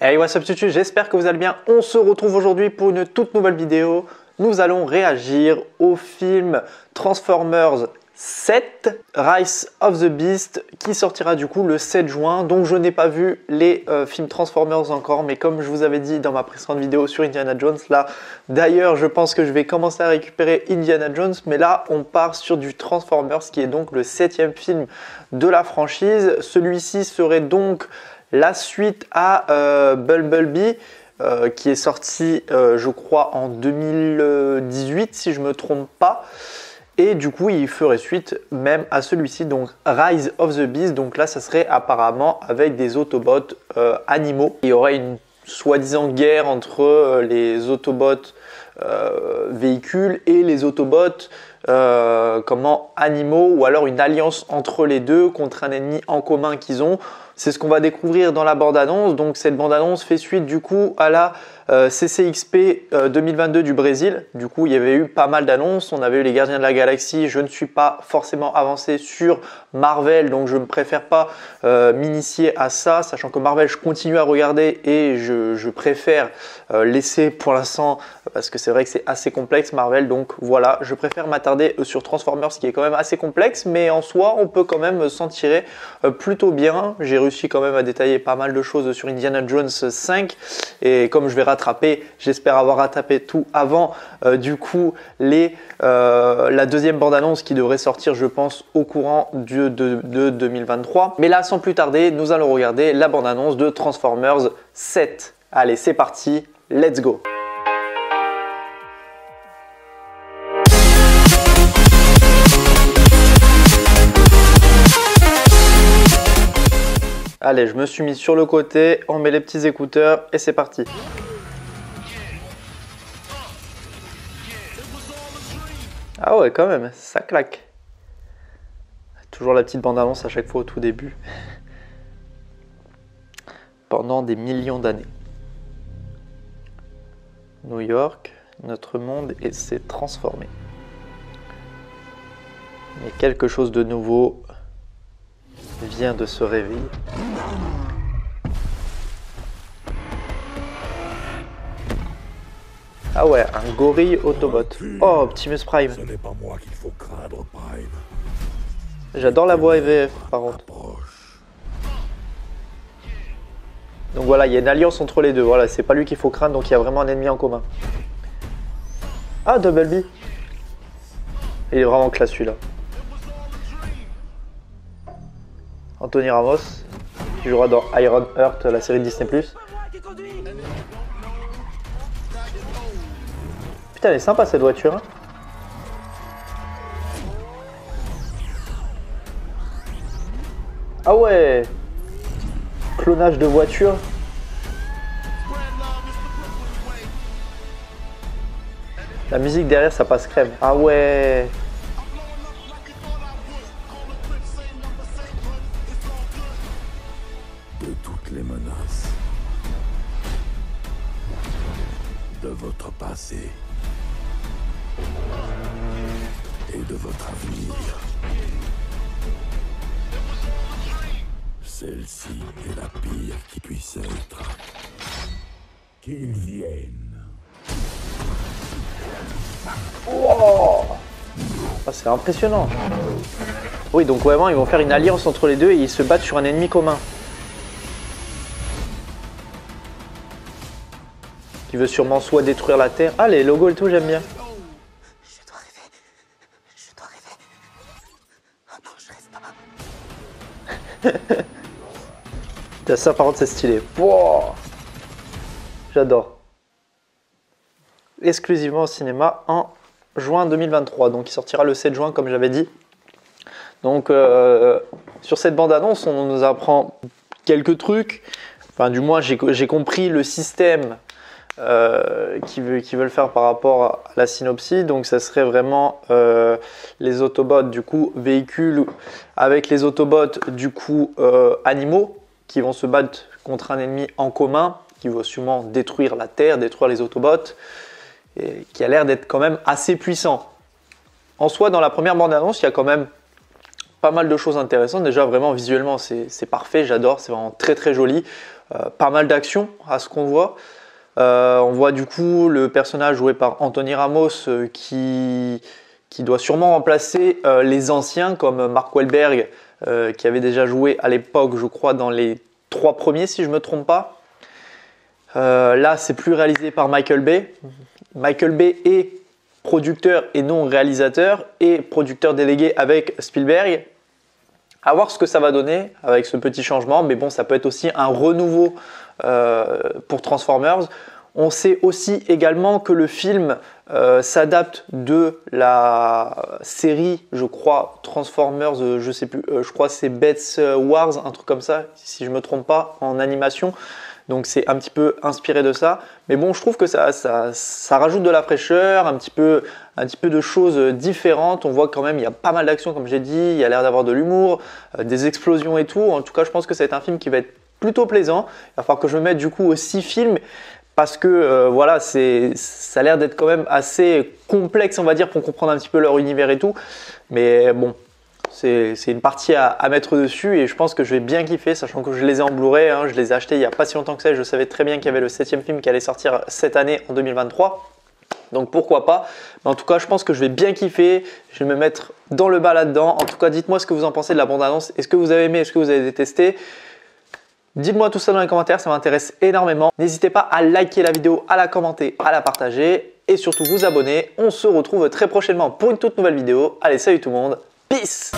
Hey, what's up YouTube, j'espère que vous allez bien. On se retrouve aujourd'hui pour une toute nouvelle vidéo. Nous allons réagir au film Transformers 7, Rise of the Beast, qui sortira du coup le 7 juin. Donc je n'ai pas vu les films Transformers encore, mais comme je vous avais dit dans ma précédente vidéo sur Indiana Jones, là d'ailleurs je pense que je vais commencer à récupérer Indiana Jones, mais là on part sur du Transformers qui est donc le 7e film de la franchise. Celui-ci serait donc la suite à Bumblebee, qui est sorti, je crois, en 2018, si je ne me trompe pas. Et du coup, il ferait suite même à celui-ci, donc Rise of the Beast. Donc là, ça serait apparemment avec des Autobots animaux. Il y aurait une soi-disant guerre entre les Autobots véhicules et les Autobots animaux, ou alors une alliance entre les deux contre un ennemi en commun qu'ils ont. C'est ce qu'on va découvrir dans la bande-annonce. Donc cette bande-annonce fait suite du coup à la CCXP 2022 du Brésil. Du coup, il y avait eu pas mal d'annonces. On avait eu les Gardiens de la Galaxie. Je ne suis pas forcément avancé sur Marvel, donc je ne préfère pas m'initier à ça, sachant que Marvel, je continue à regarder et je préfère laisser pour l'instant, parce que c'est vrai que c'est assez complexe Marvel. Donc voilà, je préfère m'attarder sur Transformers, qui est quand même assez complexe, mais en soi, on peut quand même s'en tirer plutôt bien. J'ai réussi quand même à détailler pas mal de choses sur Indiana Jones 5, et comme je vais rattraper, j'espère avoir rattrapé tout avant du coup la deuxième bande-annonce qui devrait sortir, je pense, au courant de 2023. Mais là, sans plus tarder, nous allons regarder la bande-annonce de Transformers 7. Allez, c'est parti, let's go! Allez, je me suis mis sur le côté, on met les petits écouteurs et c'est parti. Ah ouais, quand même, ça claque. Toujours la petite bande-annonce à chaque fois au tout début. Pendant des millions d'années. New York, notre monde s'est transformé. Mais quelque chose de nouveau vient de se réveiller. Ah ouais, un gorille Autobot. Oh, Optimus Prime. Ce n'est pas moi qu'il faut craindre, Prime. J'adore la voix EVF par contre. Donc voilà, il y a une alliance entre les deux. Voilà, c'est pas lui qu'il faut craindre, donc il y a vraiment un ennemi en commun. Ah, Bumblebee. Il est vraiment classe celui-là. Anthony Ramos, qui jouera dans Iron Heart, la série Disney+. Putain, elle est sympa cette voiture. Hein. Ah ouais, clonage de voiture. La musique derrière, ça passe crème. Ah ouais. De toutes les menaces, de votre passé et de votre avenir, celle-ci est la pire qui puisse être. Qu'ils viennent. Wow. Ah, c'est impressionnant. Oui, donc vraiment, ils vont faire une alliance entre les deux et ils se battent sur un ennemi commun. Qui veut sûrement soit détruire la Terre. Ah, les logos et tout, j'aime bien. Je dois rêver. Je dois rêver. Oh non, je rêve pas. Ça, par contre, c'est stylé. Wow. J'adore. Exclusivement au cinéma en juin 2023. Donc, il sortira le 7 juin, comme j'avais dit. Donc, sur cette bande-annonce, on nous apprend quelques trucs. Enfin, du moins, j'ai compris le système qu'ils veulent faire par rapport à la synopsis. Donc ça serait vraiment les Autobots du coup véhicules avec les Autobots du coup animaux qui vont se battre contre un ennemi en commun qui va sûrement détruire la Terre, détruire les Autobots, et qui a l'air d'être quand même assez puissant. En soi, dans la première bande-annonce, il y a quand même pas mal de choses intéressantes. Déjà, vraiment, visuellement, c'est parfait, j'adore, c'est vraiment très très joli. Pas mal d'action à ce qu'on voit. On voit du coup le personnage joué par Anthony Ramos qui doit sûrement remplacer les anciens comme Mark Wahlberg qui avait déjà joué à l'époque, je crois, dans les 3 premiers si je ne me trompe pas. Là, c'est plus réalisé par Michael Bay. Michael Bay est producteur et non réalisateur et producteur délégué avec Spielberg. À voir ce que ça va donner avec ce petit changement, mais bon, ça peut être aussi un renouveau pour Transformers. On sait aussi également que le film s'adapte de la série, je crois, Transformers, je sais plus, je crois que c'est Bets Wars, un truc comme ça, si je ne me trompe pas, en animation. Donc c'est un petit peu inspiré de ça. Mais bon, je trouve que ça rajoute de la fraîcheur, un petit peu de choses différentes. On voit quand même, il y a pas mal d'actions, comme j'ai dit. Il y a l'air d'avoir de l'humour, des explosions et tout. En tout cas, je pense que ça va être un film qui va être plutôt plaisant. Il va falloir que je me mette du coup aux 6 films. Parce que voilà, ça a l'air d'être quand même assez complexe, on va dire, pour comprendre un petit peu leur univers et tout. Mais bon, c'est une partie à mettre dessus et je pense que je vais bien kiffer, sachant que je les ai en Blu-ray, hein, je les ai achetés il n'y a pas si longtemps que ça et je savais très bien qu'il y avait le 7e film qui allait sortir cette année en 2023. Donc pourquoi pas. Mais en tout cas, je pense que je vais bien kiffer, je vais me mettre dans le bas là-dedans. En tout cas, dites-moi ce que vous en pensez de la bande-annonce. Est-ce que vous avez aimé, est-ce que vous avez détesté? Dites-moi tout ça dans les commentaires, ça m'intéresse énormément. N'hésitez pas à liker la vidéo, à la commenter, à la partager et surtout vous abonner. On se retrouve très prochainement pour une toute nouvelle vidéo. Allez, salut tout le monde, peace!